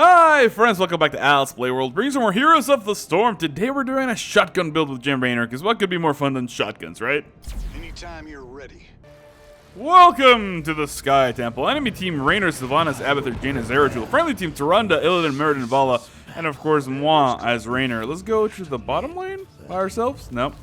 Hi friends, welcome back to Alice Playworld, bringing some more Heroes of the Storm. Today we're doing a shotgun build with Jim Raynor, because what could be more fun than shotguns, right? Anytime you're ready. Welcome to the Sky Temple. Enemy team Raynor, Sylvanas, Abathur, Jaina, Zeratul. Friendly team Tyrande, Illidan, Meriden, Vala, and of course moi as Raynor. Let's go to the bottom lane by ourselves? Nope.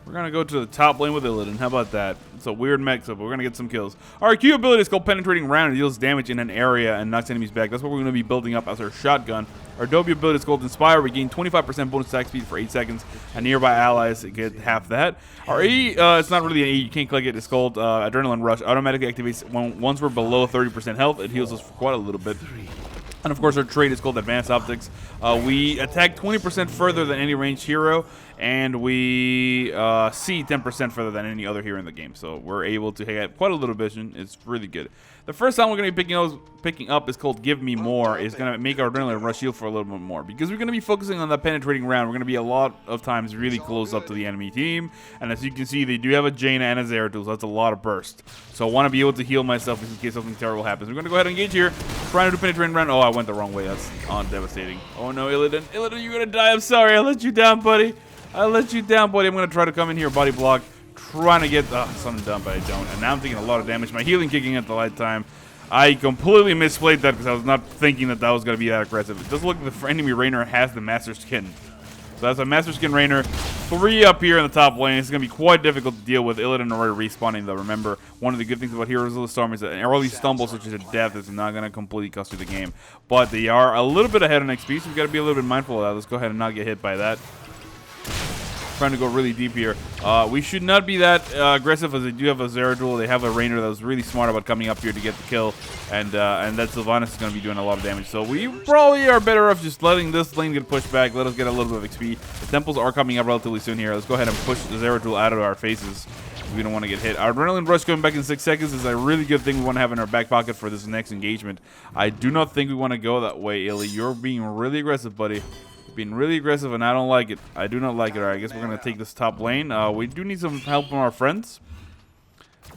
We're gonna go to the top lane with Illidan. How about that? It's a weird mix-up, but we're gonna get some kills. Our Q ability is called Penetrating Round. It deals damage in an area and knocks enemies back. That's what we're gonna be building up as our shotgun. Our W ability is called Inspire. We gain 25% bonus attack speed for 8 seconds, and nearby allies get half that. Our E, it's not really an E. You can't click it. It's called Adrenaline Rush. Automatically activates once we're below 30% health. It heals us for quite a little bit. And of course, our trait is called Advanced Optics. We attack 20% further than any ranged hero, and we see 10% further than any other hero in the game. So we're able to get quite a little vision. It's really good. The first time we're going to be picking up is called Give Me More. It's going to make our Adrenaline Rush heal for a little bit more. Because we're going to be focusing on that penetrating round. We're going to be a lot of times really close up to the enemy team. And as you can see, they do have a Jaina and a Zeratul, so that's a lot of burst. So I want to be able to heal myself in case something terrible happens. We're going to go ahead and engage here. Trying to do penetrating round. Oh, I went the wrong way. That's devastating. Oh no, Illidan. Illidan, you're going to die. I'm sorry. I let you down, buddy. I'm going to try to come in here, body block. Trying to get something done, but I don't. And now I'm taking a lot of damage. My healing kicking at the right time. I completely misplayed that because I was not thinking that that was going to be that aggressive. It does look like the enemy Raynor has the Master Skin. So that's a Master Skin Raynor. 3 up here in the top lane. It's going to be quite difficult to deal with. Illidan already respawning, though. Remember, one of the good things about Heroes of the Storm is that an early stumble, such as a death, is not going to completely cost you the game. But they are a little bit ahead on XP, so we've got to be a little bit mindful of that. Let's go ahead and not get hit by that. Trying to go really deep here. We should not be that aggressive, as they do have a Zeratul. They have a Raynor that was really smart about coming up here to get the kill, and that Sylvanas is going to be doing a lot of damage. So we probably are better off just letting this lane get pushed back. Let us get a little bit of XP. The temples are coming up relatively soon here. Let's go ahead and push the Zeratul out of our faces. We don't want to get hit. Our Adrenaline Rush coming back in 6 seconds is a really good thing we want to have in our back pocket for this next engagement. I do not think we want to go that way, Illy. You're being really aggressive, buddy. Being really aggressive, and I don't like it. I do not like it. All right, I guess we're going to take this top lane. We do need some help from our friends.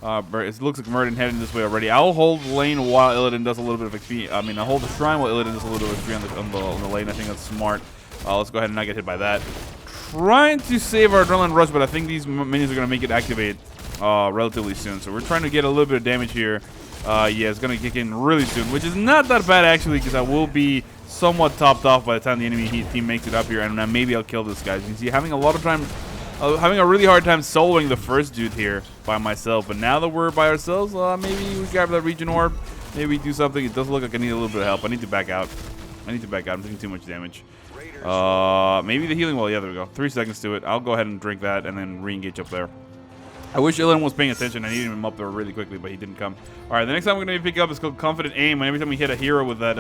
It looks like Meriden heading this way already. I'll hold the lane while Illidan does a little bit of XP. I mean, I'll hold the shrine while Illidan does a little bit of XP on the lane. I think that's smart. Let's go ahead and not get hit by that. Trying to save our Adrenaline Rush, but I think these minions are going to make it activate relatively soon. So we're trying to get a little bit of damage here. Yeah, it's going to kick in really soon, which is not that bad, actually, because I will be somewhat topped off by the time the enemy team makes it up here, and maybe I'll kill this guy. As you can see, having a really hard time soloing the first dude here by myself. But now that we're by ourselves, maybe we grab that Region Orb, maybe we do something. It does look like I need a little bit of help. I need to back out. I'm taking too much damage. Maybe the healing wall. Yeah, there we go. 3 seconds to it. I'll go ahead and drink that and then re-engage up there. I wish Illidan was paying attention. I needed him up there really quickly, but he didn't come. All right, the next time we're going to pick up is called Confident Aim. And every time we hit a hero with that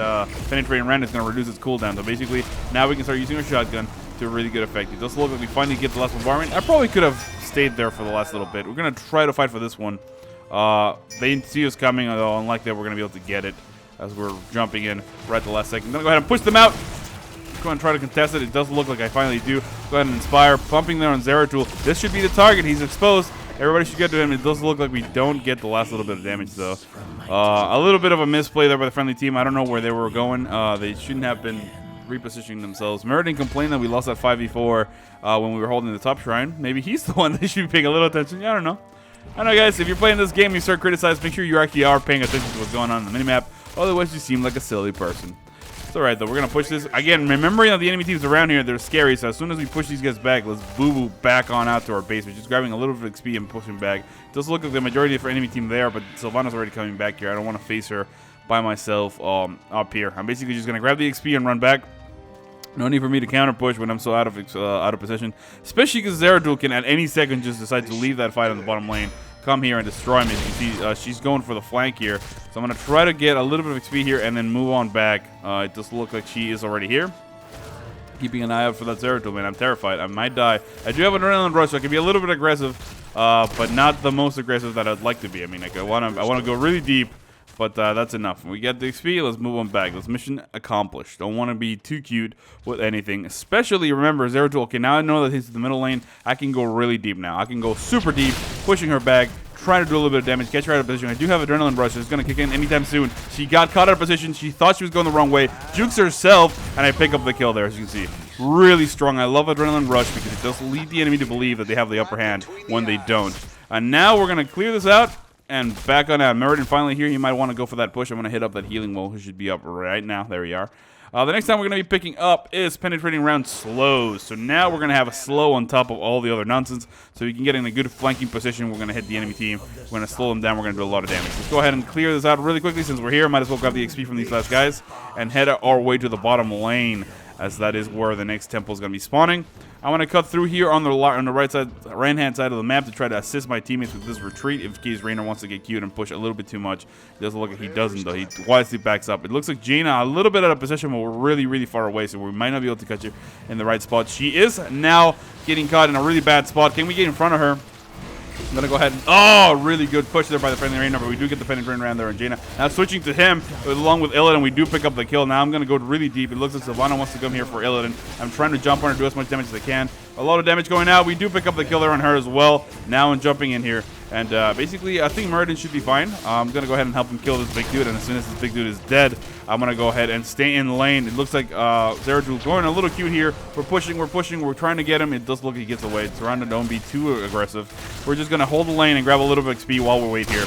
penetrating round, it's going to reduce its cooldown. So basically, now we can start using our shotgun to a really good effect. It does look like we finally get the last bombardment. I probably could have stayed there for the last little bit. We're going to try to fight for this one. They see us coming, although unlikely that we're going to be able to get it as we're jumping in right at the last second. I'm going to go ahead and push them out. Go and try to contest it. It does look like I finally do. Go ahead and Inspire. Pumping there on Zeratul. This should be the target. He's exposed. Everybody should get to him. It does look like we don't get the last little bit of damage, though. A little bit of a misplay there by the friendly team. I don't know where they were going. They shouldn't have been repositioning themselves. Meriden complained that we lost that 5v4 when we were holding the top shrine. Maybe he's the one that should be paying a little attention. Yeah, I don't know. I don't know, guys. If you're playing this game and you start criticizing, make sure you actually are paying attention to what's going on the minimap. Otherwise, you seem like a silly person. It's alright, though. We're going to push this. Again, remembering that the enemy teams around here, they're scary. So as soon as we push these guys back, let's boo-boo back on out to our base. We're just grabbing a little bit of XP and pushing back. It does look like the majority of our enemy team there, but Sylvanas already coming back here. I don't want to face her by myself up here. I'm basically just going to grab the XP and run back. No need for me to counter push when I'm so out of position. Especially because Zeratul can at any second just decide to leave that fight on the bottom lane. Come here and destroy me. As you can see, she's going for the flank here. So I'm going to try to get a little bit of XP here and then move on back. It does look like she is already here. Keeping an eye out for that Zeratul, man. I'm terrified. I might die. I do have an Adrenaline Rush, so I can be a little bit aggressive, but not the most aggressive that I'd like to be. I mean, like, I want to go really deep, but that's enough. We get the XP. Let's move on back. Let's mission accomplished. Don't want to be too cute with anything. Especially, remember, Zeratul. Okay, now I know that he's in the middle lane. I can go really deep now. I can go super deep, pushing her back, trying to do a little bit of damage, catch her out of position. I do have Adrenaline Rush. It's going to kick in anytime soon. She got caught out of position. She thought she was going the wrong way. Jukes herself, and I pick up the kill there, as you can see. Really strong. I love Adrenaline Rush because it does lead the enemy to believe that they have the upper hand when they don't. And now we're going to clear this out. And back on Meriden finally here. You might want to go for that push. I'm going to hit up that healing wall, who should be up right now. There we are. The next time we're going to be picking up is penetrating round slows. So now we're going to have a slow on top of all the other nonsense. So we can get in a good flanking position. We're going to hit the enemy team. We're going to slow them down. We're going to do a lot of damage. Let's go ahead and clear this out really quickly since we're here. Might as well grab the XP from these last guys and head our way to the bottom lane, as that is where the next temple is going to be spawning. I want to cut through here on the right side, right-hand side of the map to try to assist my teammates with this retreat in case Raynor wants to get cute and push a little bit too much. It doesn't look like he doesn't, though. He wisely backs up. It looks like Jaina a little bit out of position, but we're really, really far away, so we might not be able to catch her in the right spot. She is now getting caught in a really bad spot. Can we get in front of her? I'm going to go ahead and... Oh, really good push there by the friendly Raynor, but we do get the penetrating round there on Jaina. Now switching to him along with Illidan, we do pick up the kill. Now I'm going to go really deep. It looks like Sylvana wants to come here for Illidan. I'm trying to jump on her, do as much damage as I can. A lot of damage going out. We do pick up the kill there on her as well. Now I'm jumping in here. And basically, I think Meriden should be fine. I'm going to go ahead and help him kill this big dude. And as soon as this big dude is dead, I'm going to go ahead and stay in lane. It looks like Zeratul going a little cute here. We're pushing. We're trying to get him. It does look like he gets away. Tyrande, don't be too aggressive. We're just going to hold the lane and grab a little bit of XP while we wait here.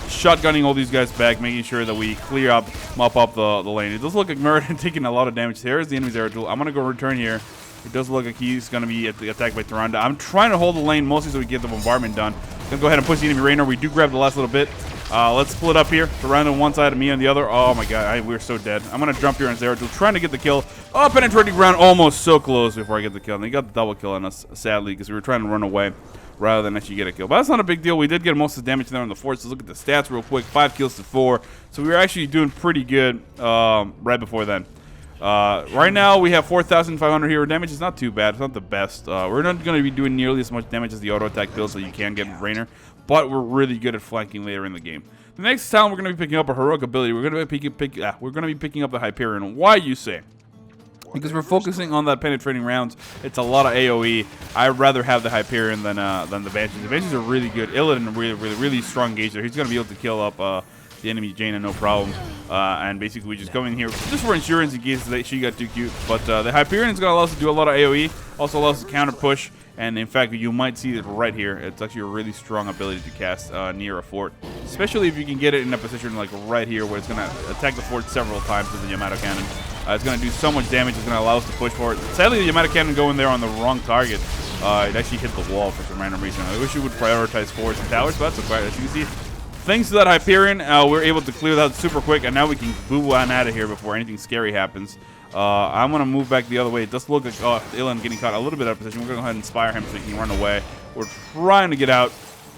Shotgunning all these guys back, making sure that we clear up, mop up the lane. It does look like Meriden taking a lot of damage. There is the enemy Zeratul. I'm going to go return here. It does look like he's going to be attacked by Tyrande. I'm trying to hold the lane mostly so we get the bombardment done. Gonna go ahead and push the enemy Raynor. We do grab the last little bit. Let's split up here. Tyrande on one side and me on the other. Oh my god, we're so dead. I'm going to jump here on Zeratul, trying to get the kill. Oh, penetrating ground, almost so close before I get the kill. And they got the double kill on us, sadly, because we were trying to run away rather than actually get a kill. But that's not a big deal. We did get most of the damage there on the fort. So look at the stats real quick. 5 kills to 4. So we were actually doing pretty good right before then. Right now we have 4,500 hero damage. It's not too bad. It's not the best. We're not going to be doing nearly as much damage as the auto attack builds that you can get with Raynor, but we're really good at flanking later in the game. The next time we're going to be picking up a heroic ability. We're going to be picking up the Hyperion. Why, you say? Because we're focusing on that penetrating rounds. It's a lot of AoE. I'd rather have the Hyperion than the Banshees. The Banshees are really good. Illidan, really strong engager. He's going to be able to kill up the enemy Jaina, no problem. And basically we just go in here just for insurance in case she got too cute. But the Hyperion is going to allow us to do a lot of AoE. Also allows us to counter push. And in fact, you might see it right here. It's actually a really strong ability to cast near a fort. Especially if you can get it in a position like right here where it's going to attack the fort several times with the Yamato Cannon. It's going to do so much damage. It's going to allow us to push for it. Sadly, the Yamato Cannon going there on the wrong target. It actually hit the wall for some random reason. I wish it would prioritize forts and towers, but that's okay. As you can see, thanks to that Hyperion, we're able to clear that super quick, and now we can boo on out of here before anything scary happens. I'm going to move back the other way. It does look like Illidan getting caught a little bit out of position. We're going to go ahead and inspire him so he can run away. We're trying to get out.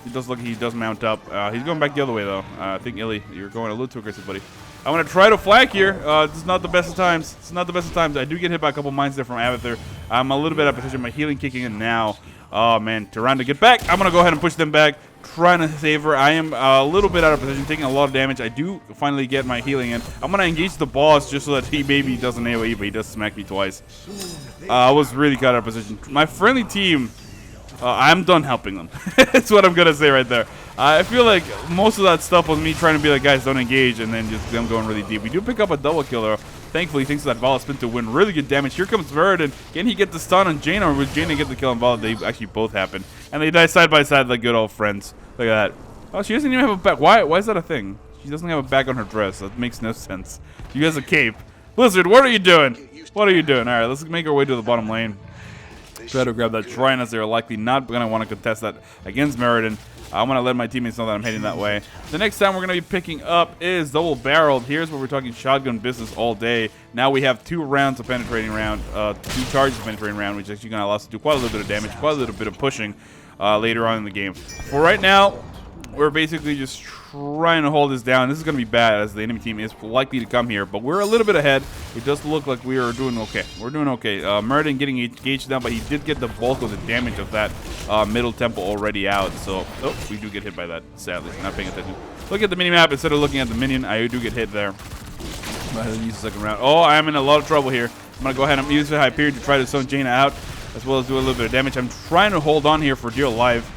It does look like he does mount up. He's going back the other way, though. I think, Illy, you're going a little too aggressive, buddy. I want to try to flank here. This is not the best of times. It's not the best of times. I do get hit by a couple mines there from Abathur. I'm a little bit out of position. My healing kicking in now. Oh, man. Tyrande, get back. I'm going to go ahead and push them back. Trying to save her. I am a little bit out of position, taking a lot of damage. I do finally get my healing in. I'm going to engage the boss just so that he maybe doesn't AoE, but he does smack me twice. I was really caught out of position. My friendly team, I'm done helping them. That's what I'm going to say right there. I feel like most of that stuff was me trying to be like, guys, don't engage, and then just them going really deep. We do pick up a double kill, though. Thankfully, thanks to that Vala spin to win really good damage. Here comes Meriden. Can he get the stun on Jaina, or will Jaina get the kill on Vala? They actually both happen. And they die side by side like good old friends. Look at that. Oh, she doesn't even have a back. Why is that a thing? She doesn't have a back on her dress. That makes no sense. She has a cape. Blizzard, what are you doing? What are you doing? All right, let's make our way to the bottom lane. Try to grab that shrine, as they're likely not going to want to contest that against Meriden. I'm going to let my teammates know that I'm heading that way. The next time we're going to be picking up is double barreled. Here's where we're talking shotgun business all day. Now we have 2 rounds of penetrating round, 2 charges of penetrating round, which is actually going to allow us to do quite a little bit of damage, quite a little bit of pushing later on in the game. For right now, we're basically just trying to hold this down. This is going to be bad, as the enemy team is likely to come here, but we're a little bit ahead. It does look like we are doing okay. We're doing okay. Meriden getting engaged down, but he did get the bulk of the damage of that middle temple already out. So, oh, we do get hit by that, sadly. Not paying attention. Look at the minimap instead of looking at the minion. I do get hit there. I'm going to use the second round. Oh, I am in a lot of trouble here. I'm going to go ahead and use the Hyperion to try to zone Jaina out, as well as do a little bit of damage. I'm trying to hold on here for dear life.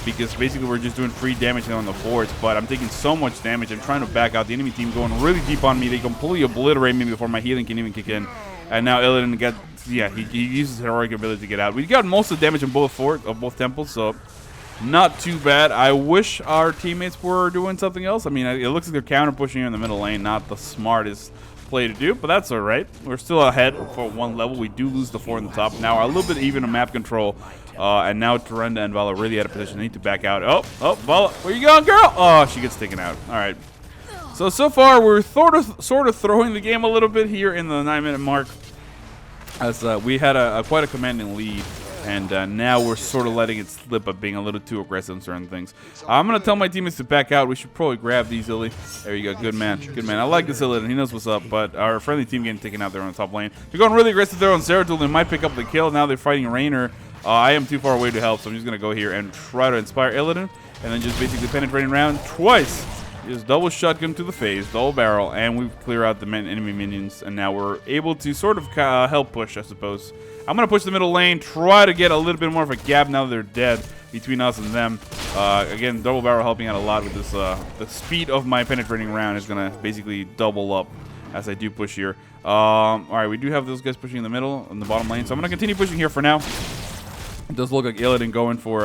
because basically we're just doing free damage on the forts, but I'm taking so much damage. I'm trying to back out. The enemy team going really deep on me. They completely obliterate me before my healing can even kick in. And now Illidan gets, yeah, he uses his heroic ability to get out. We got most of the damage in both both temples, so not too bad. I wish our teammates were doing something else. I mean, it looks like they're counter pushing you in the middle lane. Not the smartest play to do, but that's all right. We're still ahead for one level. We do lose the 4 in the top. Now a little bit even in map control, and now Tyrande and Vala really out of position. They need to back out. Oh, Vala, where you going, girl? Oh, she gets taken out. All right. So far we're sort of throwing the game a little bit here in the 9-minute mark, as we had quite a commanding lead. And now we're sort of letting it slip by being a little too aggressive in certain things. I'm going to tell my teammates to back out. We should probably grab these, Illy. There you go. Good man. Good man. I like this Illy, and he knows what's up. But our friendly team getting taken out there on the top lane. They're going really aggressive there on Zeratul. They might pick up the kill. Now they're fighting Raynor. I am too far away to help, so I'm just going to go here and try to inspire Illidan. And then just basically penetrating around twice. Just double shotgun to the face, double barrel, and we clear out the enemy minions. And now we're able to sort of help push, I suppose. I'm going to push the middle lane, try to get a little bit more of a gap now that they're dead between us and them. Again, double barrel helping out a lot with this. The speed of my penetrating round is going to basically double up as I do push here. All right, we do have those guys pushing in the middle and the bottom lane, so I'm going to continue pushing here for now. It does look like Illidan going for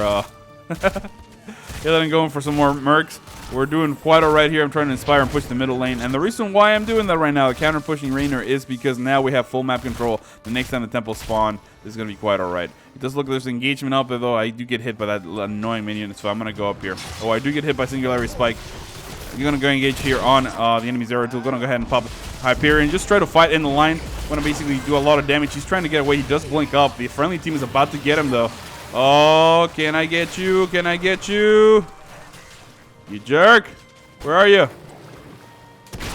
Illidan going for some more mercs. We're doing quite all right here. I'm trying to inspire and push the middle lane. And the reason why I'm doing that right now, counter pushing Raynor, is because now we have full map control. The next time the temple spawn, this is going to be quite all right. It does look like there's engagement up there, though. I do get hit by that annoying minion, so I'm going to go up here. Oh, I do get hit by Singularity Spike. You're going to go engage here on the enemy Zeratul. Going to go ahead and pop Hyperion. Just try to fight in the line. Want to basically do a lot of damage. He's trying to get away. He does blink up. The friendly team is about to get him, though. Oh, can I get you? Can I get you? You jerk. Where are you?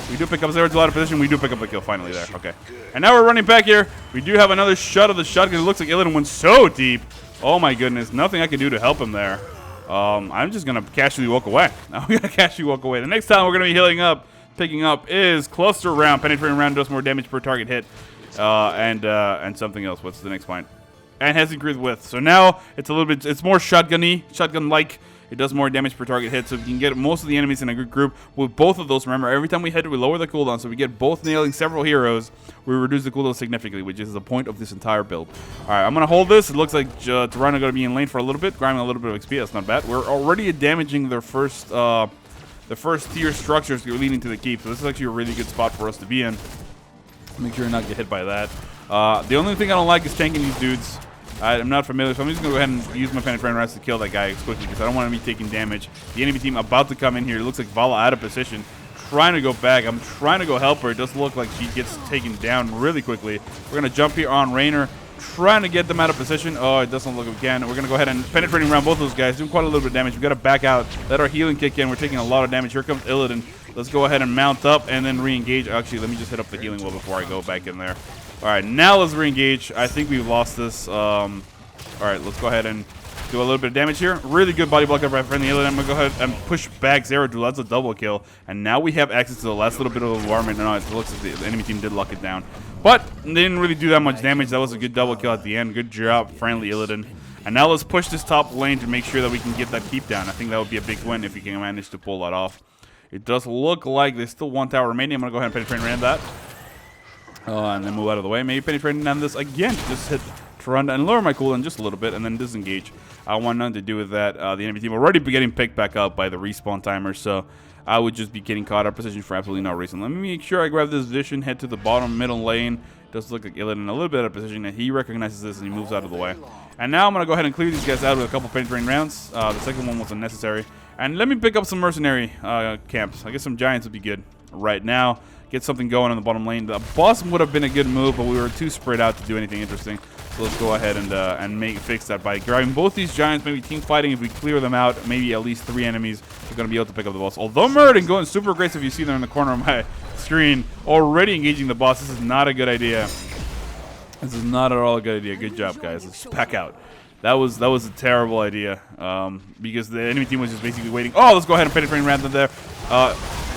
We do pick up Zeratul out of position. We do pick up the kill finally there. Okay. And now we're running back here. We do have another shot of the shotgun. It looks like Illidan went so deep. Oh my goodness. Nothing I can do to help him there. I'm just going to casually walk away. I'm going to casually walk away. The next time we're going to be healing up, picking up, is cluster round. Penetrating round does more damage per target hit. And something else. What's the next point? And has increased width. So now it's a little bit, it's more shotgun-y, shotgun-like. It does more damage per target hit, so we can get most of the enemies in a good group with both of those. Remember, every time we hit, we lower the cooldown, so we get both nailing several heroes. We reduce the cooldown significantly, which is the point of this entire build. All right, I'm going to hold this. It looks like Tyrande going to be in lane for a little bit, grinding a little bit of XP. That's not bad. We're already damaging their first tier structures leading to the keep, so this is actually a really good spot for us to be in. Make sure you not get hit by that. The only thing I don't like is tanking these dudes. I'm not familiar, so I'm just going to go ahead and use my penetrating rounds to kill that guy quickly because I don't want to be taking damage. The enemy team about to come in here. It looks like Vala out of position, trying to go back. I'm trying to go help her. It does look like she gets taken down really quickly. We're going to jump here on Raynor, trying to get them out of position. Oh, it doesn't look again. We're going to go ahead and penetrating around both those guys, doing quite a little bit of damage. We've got to back out, let our healing kick in. We're taking a lot of damage. Here comes Illidan. Let's go ahead and mount up and then re-engage. Actually, let me just hit up the healing wall before I go back in there. All right, now let's re-engage. I think we've lost this. All right, let's go ahead and do a little bit of damage here. Really good body block up right friendly Illidan. I'm going to go ahead and push back Zeratul. That's a double kill. And now we have access to the last little bit of the warmint. No, it looks like the enemy team did lock it down. But they didn't really do that much damage. That was a good double kill at the end. Good job, friendly Illidan. And now let's push this top lane to make sure that we can get that keep down. I think that would be a big win if we can manage to pull that off. It does look like there's still one tower remaining. I'm going to go ahead and penetrate around that. And then move out of the way. Maybe penetrating on this again. Just hit Tyrande and lower my cooldown just a little bit and then disengage. I want nothing to do with that. The enemy team already be getting picked back up by the respawn timer, so I would just be getting caught out of position for absolutely no reason. Let me make sure I grab this vision, head to the bottom middle lane. Does look like Illidan a little bit out of position, and he recognizes this and he moves out of the way. And now I'm going to go ahead and clear these guys out with a couple penetrating rounds. The second one was unnecessary. And let me pick up some mercenary camps. I guess some giants would be good right now. Get something going on the bottom lane. The boss would have been a good move, but we were too spread out to do anything interesting. So let's go ahead and fix that by grabbing both these giants, maybe team fighting. If we clear them out, maybe at least 3 enemies, we're going to be able to pick up the boss. Although Murden going super aggressive, you see there in the corner of my screen, already engaging the boss. This is not a good idea. This is not at all a good idea. Good job, guys. Let's back out. That was a terrible idea because the enemy team was just basically waiting. Oh, let's go ahead and penetrate random there.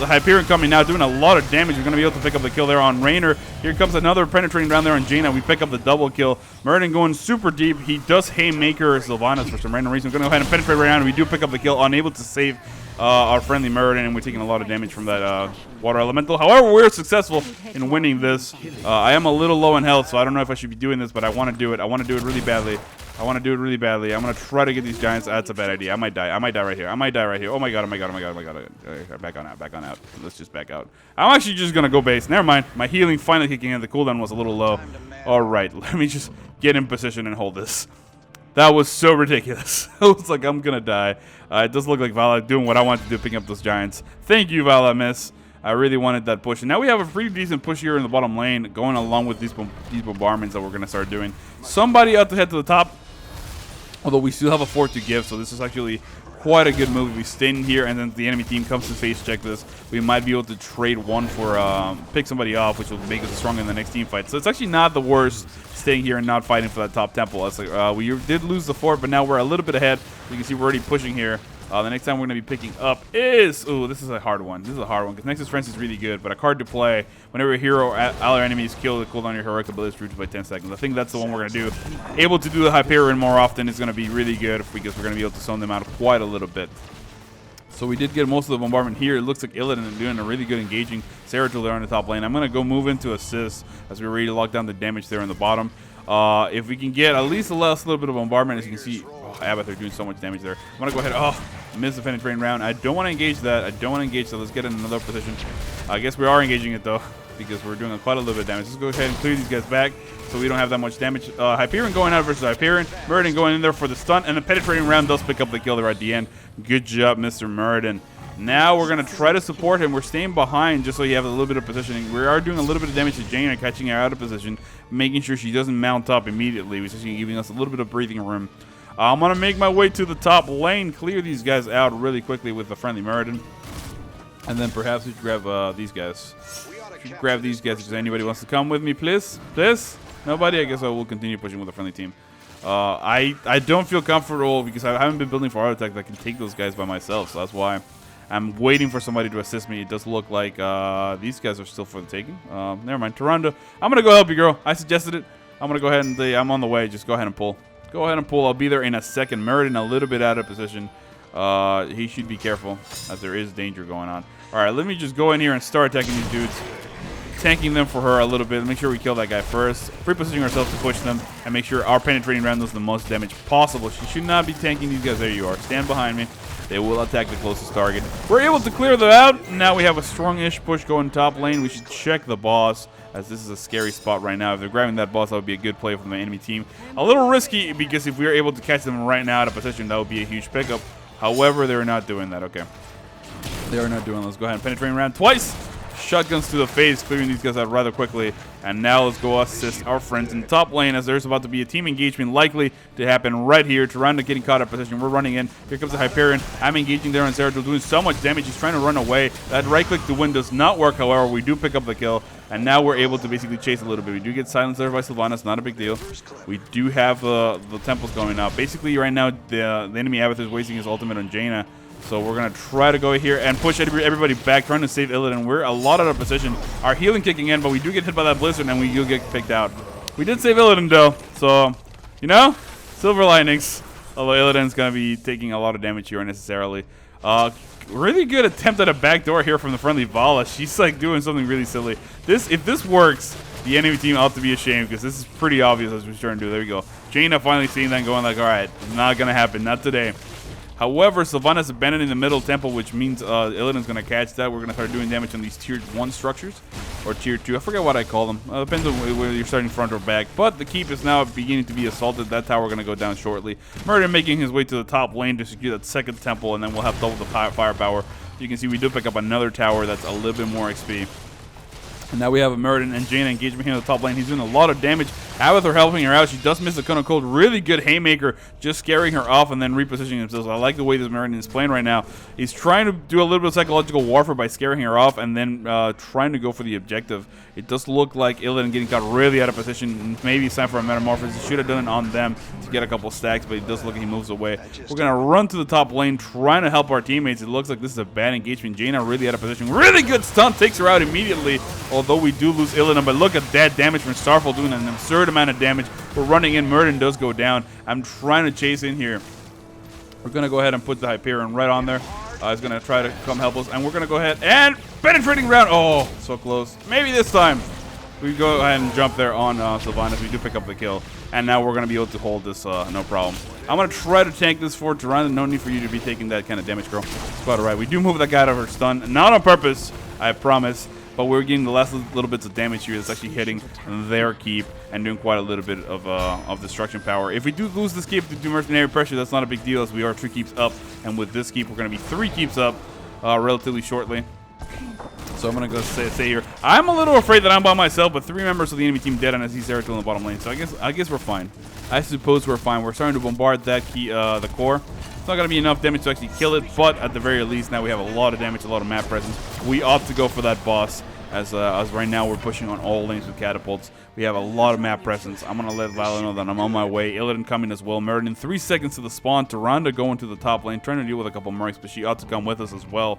the Hyperion coming now, doing a lot of damage. We're going to be able to pick up the kill there on Raynor. Here comes another penetrating down there on Jaina. We pick up the double kill. Murden going super deep. He does Haymaker Sylvanas for some random reason. We're going to go ahead and penetrate right now, and we do pick up the kill, unable to save our friendly Murden, and we're taking a lot of damage from that water elemental. However, we're successful in winning this. I am a little low in health, so I don't know if I should be doing this, but I want to do it. I want to do it really badly. I'm going to try to get these giants. That's a bad idea. I might die. I might die right here. Oh my god. Back on out. Let's just back out. I'm actually just going to go base. Never mind. My healing finally kicking in. The cooldown was a little low. All right. Let me just get in position and hold this. That was so ridiculous. It was like I'm going to die. It does look like Vala doing what I wanted to do, picking up those giants. Thank you, Vala, miss. I really wanted that push. And now we have a pretty decent push here in the bottom lane, going along with these bombardments that we're going to start doing. Somebody ought to head to the top. Although we still have a fort to give, so this is actually quite a good move. We stay in here, and then the enemy team comes to face check this. We might be able to trade one for pick somebody off, which will make us stronger in the next team fight. So it's actually not the worst staying here and not fighting for that top temple. It's like we did lose the fort, but now we're a little bit ahead. You can see we're already pushing here. The next time we're going to be picking up is... Ooh, this is a hard one. This is a hard one because Nexus Friends is really good, but a card to play whenever a hero or other enemies kill the cooldown your heroic abilities reduced by 10 seconds. I think that's the one we're going to do. Able to do the Hyperion more often is going to be really good because we're going to be able to zone them out quite a little bit. So we did get most of the bombardment here. It looks like Illidan is doing a really good engaging Zeratul there on the top lane. I'm going to go move into assist as we're ready to lock down the damage there in the bottom. If we can get at least a little bit of bombardment, as you can see, Abathur doing so much damage there. I'm going to go ahead. Miss the penetrating round. I don't want to engage that. So let's get in another position. I guess we are engaging it, though, because we're doing quite a little bit of damage. Let's go ahead and clear these guys back so we don't have that much damage. Hyperion going out versus Hyperion. Murden going in there for the stun, and the penetrating round does pick up the kill there at the end. Good job, Mr. Murden. Now we're going to try to support him. We're staying behind just so you have a little bit of positioning. We are doing a little bit of damage to Jaina, catching her out of position, making sure she doesn't mount up immediately, which is giving us a little bit of breathing room. I'm going to make my way to the top lane, clear these guys out really quickly with the friendly Murden. And then perhaps we should grab these guys. Grab these guys if anybody wants to come with me, please. Please? Nobody? I guess I will continue pushing with the friendly team. I don't feel comfortable because I haven't been building for Auto Attack that can take those guys by myself, so that's why I'm waiting for somebody to assist me. It does look like these guys are still for the taking. Never mind. Tyrande, I'm going to go help you, girl. I suggested it. I'm going to go ahead and I'm on the way. Just go ahead and pull. Go ahead and pull. I'll be there in a second. Murden a little bit out of position. He should be careful as there is danger going on. All right, let me just go in here and start attacking these dudes. Tanking them for her a little bit. Make sure we kill that guy first. Pre-positioning ourselves to push them and make sure our penetrating round does the most damage possible. She should not be tanking these guys. There you are. Stand behind me. They will attack the closest target. We're able to clear them out. Now we have a strong-ish push going top lane. We should check the boss, as this is a scary spot right now. If they're grabbing that boss, that would be a good play from the enemy team. A little risky, because if we are able to catch them right now out of position, that would be a huge pickup. However, they're not doing that. Okay. They are not doing that. Let's go ahead and penetrate around twice. Shotguns to the face, clearing these guys out rather quickly. And now let's go assist our friends in top lane, as there's about to be a team engagement likely to happen right here. Tyrande getting caught up position. We're running in. Here comes the Hyperion. I'm engaging there on Zeratul, doing so much damage. He's trying to run away. That right click to win does not work. However, we do pick up the kill. And now we're able to basically chase a little bit. We do get silenced there by Sylvanas. Not a big deal. We do have the temples going out. Basically, right now, the enemy Abathur is wasting his ultimate on Jaina. So we're going to try to go here and push everybody back, trying to save Illidan. We're a lot out of position. Our healing kicking in, but we do get hit by that blizzard, and we do get picked out. We did save Illidan, though. So, you know, silver linings. Although Illidan's going to be taking a lot of damage here unnecessarily. Really good attempt at a backdoor here from the friendly Vala. She's, like, doing something really silly. If this works, the enemy team ought to be ashamed, because this is pretty obvious as we're starting to do. There we go. Jaina finally seeing that and going like, all right, not going to happen. Not today. However, Sylvanas abandoning the middle temple, which means Illidan's going to catch that. We're going to start doing damage on these tier 1 structures, or tier 2. I forget what I call them. Depends on whether you're starting front or back. But the keep is now beginning to be assaulted. That tower going to go down shortly. Murden making his way to the top lane to secure that second temple, and then we'll have double the firepower. You can see we do pick up another tower that's a little bit more XP. And now we have a Meriden and Jaina engagement here in the top lane. He's doing a lot of damage. Abathur helping her out. She does miss a Cone of Cold. Really good Haymaker, just scaring her off and then repositioning himself. So I like the way this Meriden is playing right now. He's trying to do a little bit of psychological warfare by scaring her off and then trying to go for the objective. It does look like Illidan getting caught really out of position. Maybe it's time for a Metamorphosis. He should have done it on them to get a couple stacks, but it does look like he moves away. We're going to run to the top lane, trying to help our teammates. It looks like this is a bad engagement. Jaina really out of position. Really good stun. Takes her out immediately, although we do lose Illidan. But look at that damage from Starfall doing an absurd amount of damage. We're running in. Meriden does go down. I'm trying to chase in here. We're going to go ahead and put the Hyperion right on there. He's going to try to come help us. And we're going to go ahead and penetrating round. Oh, so close. Maybe this time. We go ahead and jump there on Sylvanas. We do pick up the kill. And now we're going to be able to hold this no problem. I'm going to try to tank this for Tyrande. No need for you to be taking that kind of damage, girl. It's quite alright. We do move that guy out of her stun. Not on purpose, I promise. But we're getting the last little bits of damage here that's actually hitting their keep and doing quite a little bit of destruction power. If we do lose this keep to do mercenary pressure, that's not a big deal as we are 2 keeps up. And with this keep, we're going to be 3 keeps up relatively shortly. So I'm going to go say here. I'm a little afraid that I'm by myself, but 3 members of the enemy team dead and I see Zeratul in the bottom lane. So I guess we're fine. I suppose we're fine. We're starting to bombard that the core. It's not going to be enough damage to actually kill it, but at the very least, now we have a lot of damage, a lot of map presence. We ought to go for that boss, as right now we're pushing on all lanes with catapults. We have a lot of map presence. I'm going to let Violet know that I'm on my way. Illidan coming as well. Meriden in 3 seconds to the spawn. Tyrande going to the top lane, trying to deal with a couple mercs, but she ought to come with us as well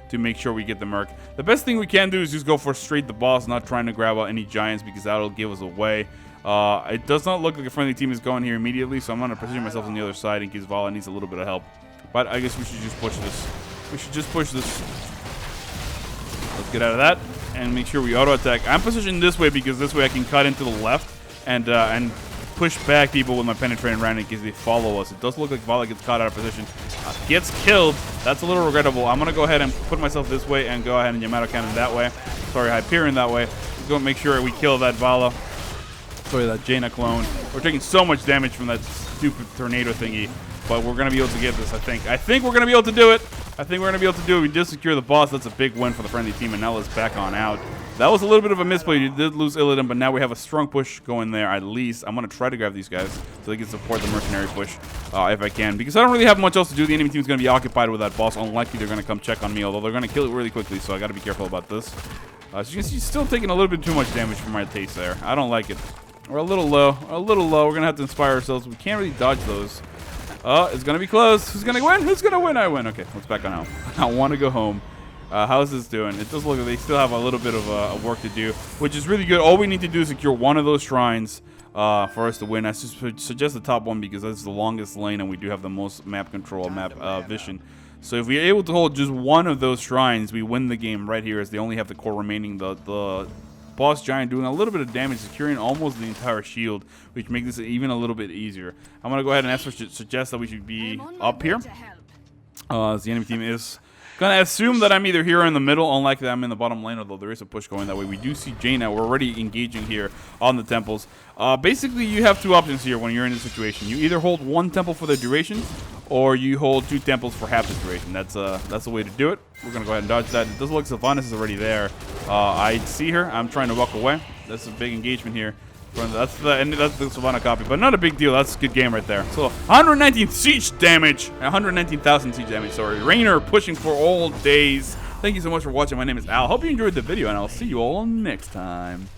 to make sure we get the merc. The best thing we can do is just go for straight the boss, not trying to grab out any giants because that'll give us away. It does not look like a friendly team is going here immediately, so I'm going to position myself on the other side in case Vala needs a little bit of help. But I guess we should just push this. We should just push this. Let's get out of that and make sure we auto-attack. I'm positioned this way because this way I can cut into the left and push back people with my penetrating round in case they follow us. It does look like Vala gets caught out of position. Gets killed. That's a little regrettable. I'm going to go ahead and put myself this way and go ahead and Yamato Cannon that way. Sorry, Hyperion that way. Let's go make sure we kill that Vala. Sorry, that Jaina clone. We're taking so much damage from that stupid tornado thingy. But we're going to be able to get this, I think. I think we're going to be able to do it. I think we're going to be able to do it. We did secure the boss. That's a big win for the friendly team. And now let's back on out. That was a little bit of a misplay. You did lose Illidan, but now we have a strong push going there at least. I'm going to try to grab these guys so they can support the mercenary push if I can. Because I don't really have much else to do. The enemy team is going to be occupied with that boss. Unlikely they're going to come check on me, although they're going to kill it really quickly. So I got to be careful about this. So you can see still taking a little bit too much damage from my taste there. I don't like it. We're a little low. A little low. We're going to have to inspire ourselves. We can't really dodge those. It's going to be close. Who's going to win? Who's going to win? I win. Okay, let's back on out. I want to go home. How's this doing? It does look like they still have a little bit of work to do, which is really good. All we need to do is secure one of those shrines for us to win. I suggest the top one because that's the longest lane and we do have the most map control, map vision. So if we're able to hold just one of those shrines, we win the game right here as they only have the core remaining. The boss giant doing a little bit of damage, securing almost the entire shield, which makes this even a little bit easier. I'm going to go ahead and suggest that we should be up here. As the enemy team is going to assume that I'm either here or in the middle, unlike that I'm in the bottom lane, although there is a push going that way. We do see Jaina. We're already engaging here on the temples. Basically, you have 2 options here when you're in this situation. You either hold 1 temple for the duration, or you hold 2 temples for half the duration. That's the way to do it. We're going to go ahead and dodge that. It does look like Sylvanas is already there. I see her. I'm trying to walk away. That's a big engagement here. That's the Sylvana copy, but not a big deal. That's a good game right there. So 119 siege damage, 119,000 siege damage. Sorry, Raynor pushing for all days. Thank you so much for watching. My name is Al. Hope you enjoyed the video, and I'll see you all next time.